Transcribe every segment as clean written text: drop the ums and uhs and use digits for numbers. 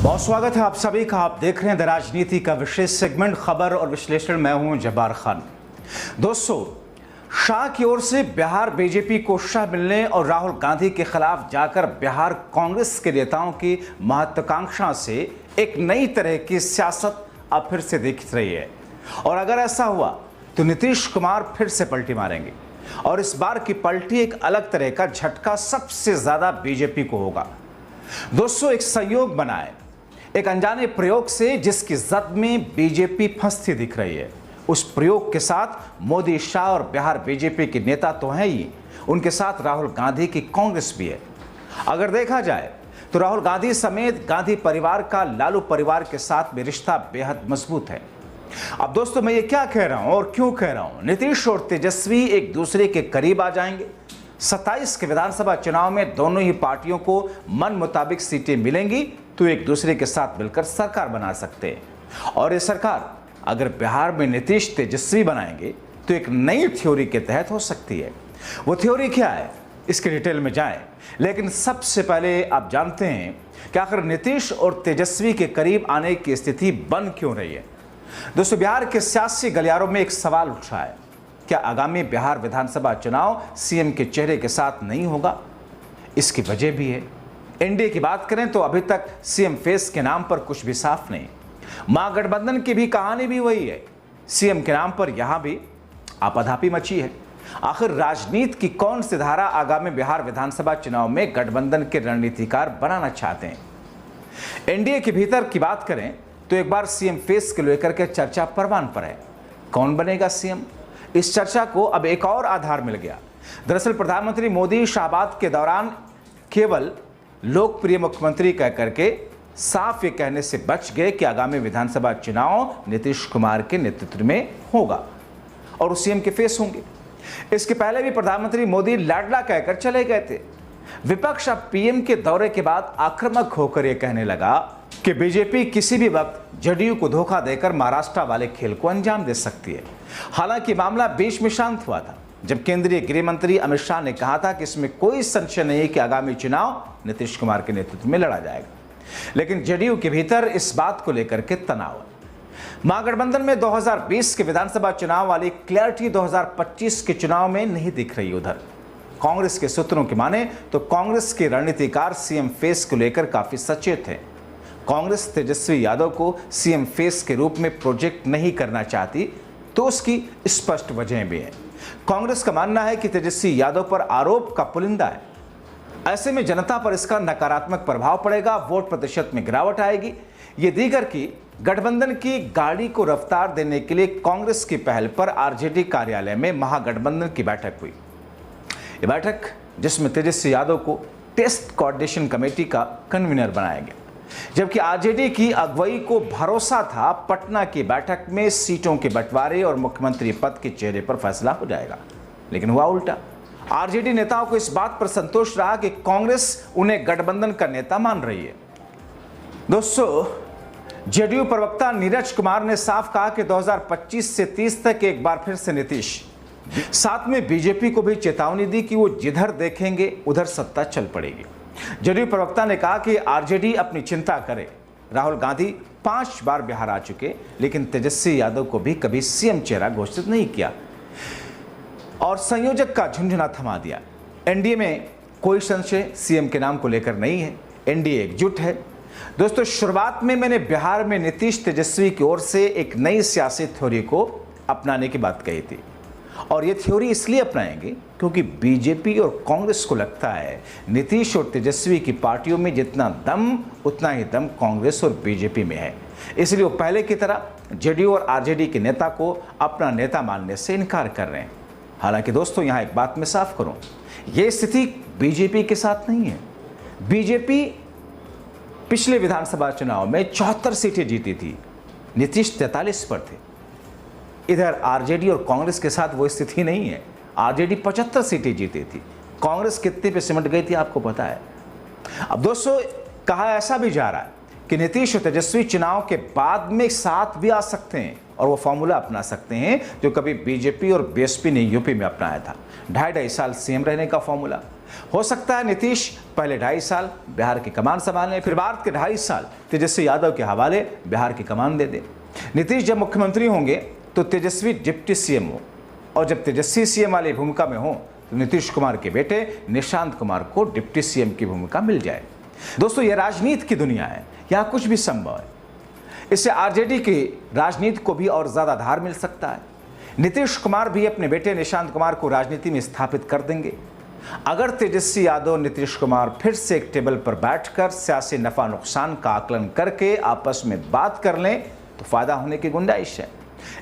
बहुत स्वागत है आप सभी का। आप देख रहे हैं द राजनीति का विशेष सेगमेंट खबर और विश्लेषण। मैं हूं जब्बार खान। दोस्तों, शाह की ओर से बिहार बीजेपी को शाह मिलने और राहुल गांधी के खिलाफ जाकर बिहार कांग्रेस के नेताओं की महत्वाकांक्षा से एक नई तरह की सियासत अब फिर से दिख रही है। और अगर ऐसा हुआ तो नीतीश कुमार फिर से पलटी मारेंगे और इस बार की पलटी एक अलग तरह का झटका सबसे ज्यादा बीजेपी को होगा। दोस्तों, एक संयोग बना है, एक अनजाने प्रयोग से जिसकी जद में बीजेपी फंसती दिख रही है। उस प्रयोग के साथ मोदी, शाह और बिहार बीजेपी के नेता तो हैं ही, उनके साथ राहुल गांधी की कांग्रेस भी है। अगर देखा जाए तो राहुल गांधी समेत गांधी परिवार का लालू परिवार के साथ भी रिश्ता बेहद मजबूत है। अब दोस्तों, मैं ये क्या कह रहा हूं और क्यों कह रहा हूं? नीतीश और तेजस्वी एक दूसरे के करीब आ जाएंगे। 27 के विधानसभा चुनाव में दोनों ही पार्टियों को मन मुताबिक सीटें मिलेंगी तो एक दूसरे के साथ मिलकर सरकार बना सकते हैं। और ये सरकार अगर बिहार में नीतीश तेजस्वी बनाएंगे तो एक नई थ्योरी के तहत हो सकती है। वो थ्योरी क्या है, इसके डिटेल में जाएं, लेकिन सबसे पहले आप जानते हैं कि आखिर नीतीश और तेजस्वी के करीब आने की स्थिति बन क्यों रही है। दोस्तों, बिहार के सियासी गलियारों में एक सवाल उठ रहा है, क्या आगामी बिहार विधानसभा चुनाव सीएम के चेहरे के साथ नहीं होगा? इसकी वजह भी है। एनडीए की बात करें तो अभी तक सीएम फेस के नाम पर कुछ भी साफ नहीं। महागठबंधन की भी कहानी भी वही है, सीएम के नाम पर यहां भी आपाधापी मची है। आखिर राजनीति की कौन सी धारा आगामी बिहार विधानसभा चुनाव में गठबंधन के रणनीतिकार बनाना चाहते हैं? एनडीए के भीतर की बात करें तो एक बार सीएम फेस को लेकर के चर्चा परवान पर है। कौन बनेगा सीएम? इस चर्चा को अब एक और आधार मिल गया। दरअसल प्रधानमंत्री मोदी शाहबाद के दौरान केवल लोकप्रिय मुख्यमंत्री कह करके साफ ये कहने से बच गए कि आगामी विधानसभा चुनाव नीतीश कुमार के नेतृत्व में होगा और सीएम के फेस होंगे। इसके पहले भी प्रधानमंत्री मोदी लाडला कहकर चले गए थे। विपक्ष अब पीएम के दौरे के बाद आक्रामक होकर यह कहने लगा कि बीजेपी किसी भी वक्त जदयू को धोखा देकर महाराष्ट्र वाले खेल को अंजाम दे सकती है। हालांकि मामला बीच में शांत हुआ था जब केंद्रीय गृह मंत्री अमित शाह ने कहा था कि इसमें कोई संशय नहीं है कि आगामी चुनाव नीतीश कुमार के नेतृत्व में लड़ा जाएगा। लेकिन जदयू के भीतर इस बात को लेकर के तनाव है। महागठबंधन में 2020 के विधानसभा चुनाव वाली क्लैरिटी 2025 के चुनाव में नहीं दिख रही। उधर कांग्रेस के सूत्रों की माने तो कांग्रेस के रणनीतिकार सीएम फेस को लेकर काफी सचेत है। कांग्रेस तेजस्वी यादव को सीएम फेस के रूप में प्रोजेक्ट नहीं करना चाहती तो उसकी स्पष्ट वजह भी है। कांग्रेस का मानना है कि तेजस्वी यादव पर आरोप का पुलिंदा है। ऐसे में जनता पर इसका नकारात्मक प्रभाव पड़ेगा, वोट प्रतिशत में गिरावट आएगी। ये दीगर की गठबंधन की गाड़ी को रफ्तार देने के लिए कांग्रेस की पहल पर आरजेडी कार्यालय में महागठबंधन की बैठक हुई। ये बैठक जिसमें तेजस्वी यादव को टेस्ट कोऑर्डिनेशन कमेटी का कन्वीनर बनाया गया, जबकि आरजेडी की अगुवाई को भरोसा था पटना की बैठक में सीटों के बंटवारे और मुख्यमंत्री पद के चेहरे पर फैसला हो जाएगा। लेकिन हुआ उल्टा। आरजेडी नेताओं को इस बात पर संतोष रहा कि कांग्रेस उन्हें गठबंधन का नेता मान रही है। दोस्तों, जदयू प्रवक्ता नीरज कुमार ने साफ कहा कि 2025 से 30 तक एक बार फिर से नीतीश, साथ में बीजेपी को भी चेतावनी दी कि वो जिधर देखेंगे उधर सत्ता चल पड़ेगी। जदयू प्रवक्ता ने कहा कि आरजेडी अपनी चिंता करे। राहुल गांधी 5 बार बिहार आ चुके, लेकिन तेजस्वी यादव को भी कभी सीएम चेहरा घोषित नहीं किया और संयोजक का झुंझुना थमा दिया। एनडीए में कोई संशय सीएम के नाम को लेकर नहीं है, एनडीए एकजुट है। दोस्तों, शुरुआत में मैंने बिहार में नीतीश तेजस्वी की ओर से एक नई सियासी थ्योरी को अपनाने की बात कही थी और ये थ्योरी इसलिए अपनाएंगे क्योंकि बीजेपी और कांग्रेस को लगता है नीतीश और तेजस्वी की पार्टियों में जितना दम उतना ही दम कांग्रेस और बीजेपी में है। इसलिए वो पहले की तरह जेडीयू और आरजेडी के नेता को अपना नेता मानने से इनकार कर रहे हैं। हालांकि दोस्तों, यहां एक बात मैं साफ करूं, यह स्थिति बीजेपी के साथ नहीं है। बीजेपी पिछले विधानसभा चुनाव में 74 सीटें जीती थी, नीतीश 43 पर थे। इधर आरजेडी और कांग्रेस के साथ वो स्थिति नहीं है। आरजेडी 75 सीटें जीती थी, कांग्रेस कितने पे सिमट गई थी आपको पता है। अब दोस्तों, कहा ऐसा भी जा रहा है कि नीतीश और तेजस्वी चुनाव के बाद में साथ भी आ सकते हैं और वो फॉर्मूला अपना सकते हैं जो कभी बीजेपी और बीएसपी ने यूपी में अपनाया था, 2.5 साल सीएम रहने का फॉर्मूला। हो सकता है नीतीश पहले 2.5 साल बिहार की कमान संभालें, फिर बाद के 2.5 साल तेजस्वी यादव के हवाले बिहार की कमान दे दें। नीतीश जब मुख्यमंत्री होंगे तो तेजस्वी डिप्टी सीएम हो, और जब तेजस्वी सीएम वाली भूमिका में हो तो नीतीश कुमार के बेटे निशांत कुमार को डिप्टी सीएम की भूमिका मिल जाए। दोस्तों, यह राजनीति की दुनिया है, यहाँ कुछ भी संभव है। इससे आरजेडी की राजनीति को भी और ज्यादा धार मिल सकता है। नीतीश कुमार भी अपने बेटे निशांत कुमार को राजनीति में स्थापित कर देंगे। अगर तेजस्वी यादव नीतीश कुमार फिर से एक टेबल पर बैठकर सियासी नफा नुकसान का आकलन करके आपस में बात कर लें तो फायदा होने की गुंजाइश है,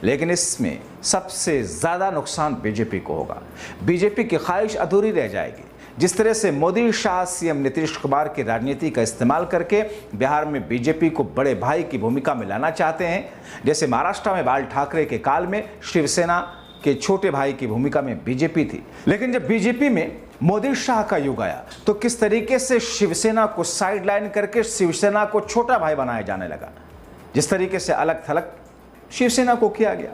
लेकिन इसमें सबसे ज्यादा नुकसान बीजेपी को होगा। बीजेपी की ख्वाहिश अधूरी रह जाएगी। जिस तरह से मोदी शाह सीएम नीतीश कुमार की राजनीति का इस्तेमाल करके बिहार में बीजेपी को बड़े भाई की भूमिका में लाना चाहते हैं, जैसे महाराष्ट्र में बाल ठाकरे के काल में शिवसेना के छोटे भाई की भूमिका में बीजेपी थी, लेकिन जब बीजेपी में मोदी शाह का युग आया तो किस तरीके से शिवसेना को साइडलाइन करके शिवसेना को छोटा भाई बनाया जाने लगा। जिस तरीके से अलग थलग शिवसेना को किया गया,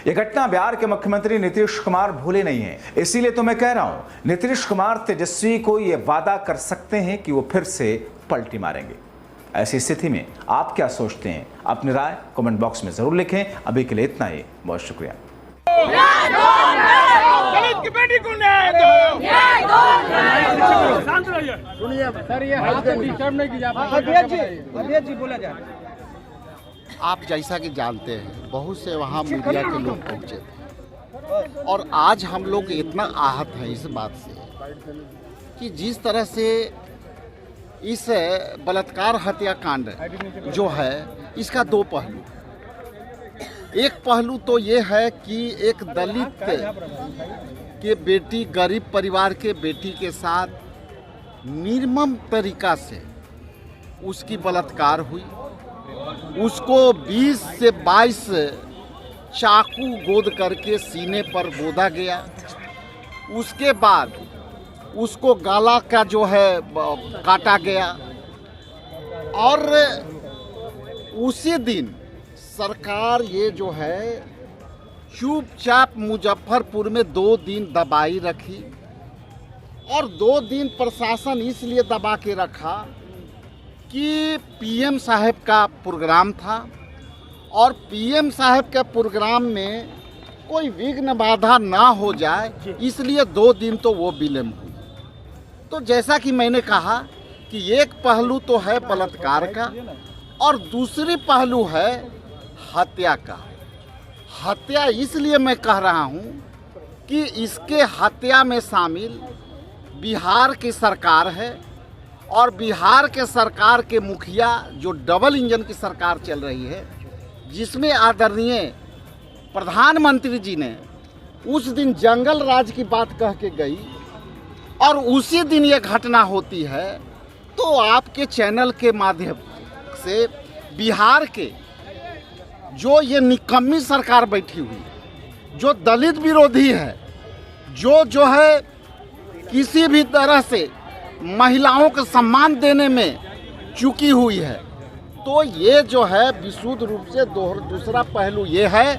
यह घटना बिहार के मुख्यमंत्री नीतीश कुमार भूले नहीं है। इसीलिए तो मैं कह रहा हूं, नीतीश कुमार तेजस्वी को यह वादा कर सकते हैं कि वो फिर से पलटी मारेंगे। ऐसी स्थिति में आप क्या सोचते हैं? अपनी राय कमेंट बॉक्स में जरूर लिखें। अभी के लिए इतना ही, बहुत शुक्रिया। दलित की बेटी को न्याय दो। शांत रहिए। सुनिए सर, ये डिस्टर्ब नहीं कीजिए। अध्यक्ष जी बोला जा रहा है। आप जैसा कि जानते हैं, बहुत से वहाँ मीडिया के लोग पहुँचे थे और आज हम लोग इतना आहत हैं इस बात से कि जिस तरह से इस बलात्कार हत्याकांड जो है, इसका दो पहलू। एक पहलू तो ये है कि एक दलित के बेटी, गरीब परिवार के बेटी के साथ निर्मम तरीका से उसकी बलात्कार हुई। उसको 20 से 22 चाकू गोद करके सीने पर गोदा गया। उसके बाद उसको गला का जो है काटा गया और उसी दिन सरकार ये जो है चुपचाप मुजफ्फरपुर में 2 दिन दबाई रखी और 2 दिन प्रशासन इसलिए दबा के रखा कि पीएम साहब का प्रोग्राम था और पीएम साहब के प्रोग्राम में कोई विघ्न बाधा ना हो जाए, इसलिए 2 दिन तो वो विलम्ब हुई। तो जैसा कि मैंने कहा कि एक पहलू तो है बलात्कार का और दूसरी पहलू है हत्या का। हत्या इसलिए मैं कह रहा हूँ कि इसके हत्या में शामिल बिहार की सरकार है और बिहार के सरकार के मुखिया जो डबल इंजन की सरकार चल रही है, जिसमें आदरणीय प्रधानमंत्री जी ने उस दिन जंगल राज की बात कह के गई और उसी दिन ये घटना होती है। तो आपके चैनल के माध्यम से बिहार के जो ये निकम्मी सरकार बैठी हुई, जो दलित विरोधी है, जो है किसी भी तरह से महिलाओं को सम्मान देने में चूकी हुई है, तो ये जो है विशुद्ध रूप से दूसरा पहलू ये है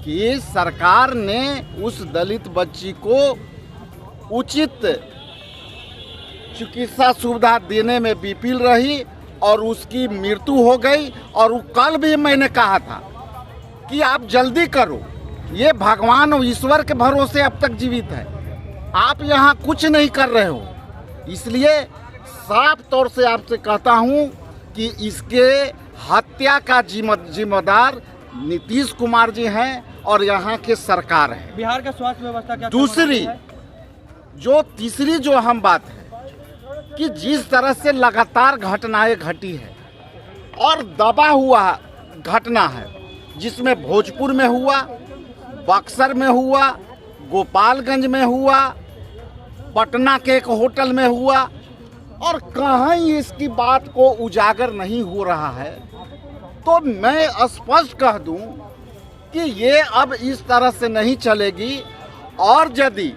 कि सरकार ने उस दलित बच्ची को उचित चिकित्सा सुविधा देने में विफल रही और उसकी मृत्यु हो गई। और कल भी मैंने कहा था कि आप जल्दी करो, ये भगवान और ईश्वर के भरोसे अब तक जीवित है, आप यहाँ कुछ नहीं कर रहे हो। इसलिए साफ तौर से आपसे कहता हूँ कि इसके हत्या का जिम्मेदार नीतीश कुमार जी हैं और यहाँ के सरकार है। बिहार का स्वास्थ्य व्यवस्था क्या? तीसरी जो हम बात है कि जिस तरह से लगातार घटनाएं घटी है और दबा हुआ घटना है, जिसमें भोजपुर में हुआ, बक्सर में हुआ, गोपालगंज में हुआ, पटना के एक होटल में हुआ और कहीं इसकी बात को उजागर नहीं हो रहा है, तो मैं स्पष्ट कह दूं कि ये अब इस तरह से नहीं चलेगी। और यदि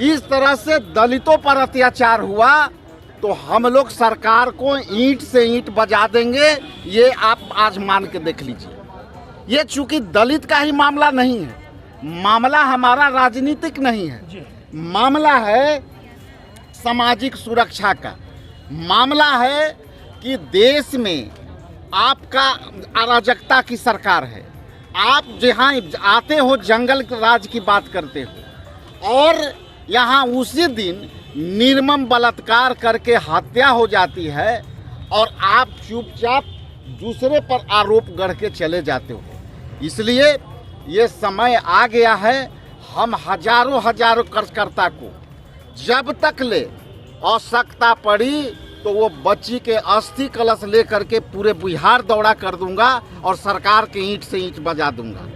इस तरह से दलितों पर अत्याचार हुआ तो हम लोग सरकार को ईंट से ईंट बजा देंगे। ये आप आज मान के देख लीजिए। ये चूंकि दलित का ही मामला नहीं है, मामला हमारा राजनीतिक नहीं है, मामला है सामाजिक सुरक्षा का मामला है कि देश में आपका अराजकता की सरकार है। आप जहाँ आते हो जंगल राज की बात करते हो और यहाँ उसी दिन निर्मम बलात्कार करके हत्या हो जाती है और आप चुपचाप दूसरे पर आरोप गढ़ के चले जाते हो। इसलिए ये समय आ गया है, हम हजारों कार्यकर्ता को जब तक ले आवश्यकता पड़ी तो वो बच्ची के अस्थि कलश ले करके पूरे बिहार दौड़ा कर दूंगा और सरकार के ईंट से ईंट बजा दूंगा।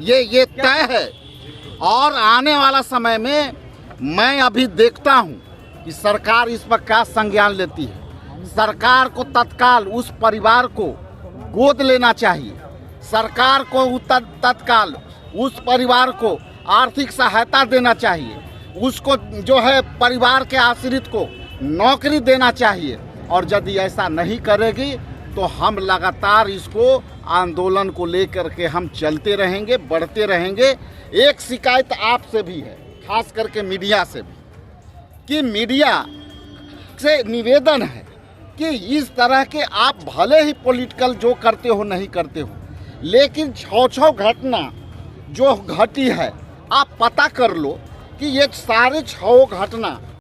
ये तय है। और आने वाला समय में मैं अभी देखता हूं कि सरकार इस पर क्या संज्ञान लेती है। सरकार को तत्काल उस परिवार को गोद लेना चाहिए। सरकार को तत्काल उस परिवार को आर्थिक सहायता देना चाहिए। उसको जो है परिवार के आश्रित को नौकरी देना चाहिए। और यदि ऐसा नहीं करेगी तो हम लगातार इसको आंदोलन को लेकर के हम चलते रहेंगे, बढ़ते रहेंगे। एक शिकायत आपसे भी है, खास करके मीडिया से भी, कि मीडिया से निवेदन है कि इस तरह के आप भले ही पॉलिटिकल जो करते हो नहीं करते हो, लेकिन 6 घटना जो घटी है आप पता कर लो कि ये सारे 6 घटना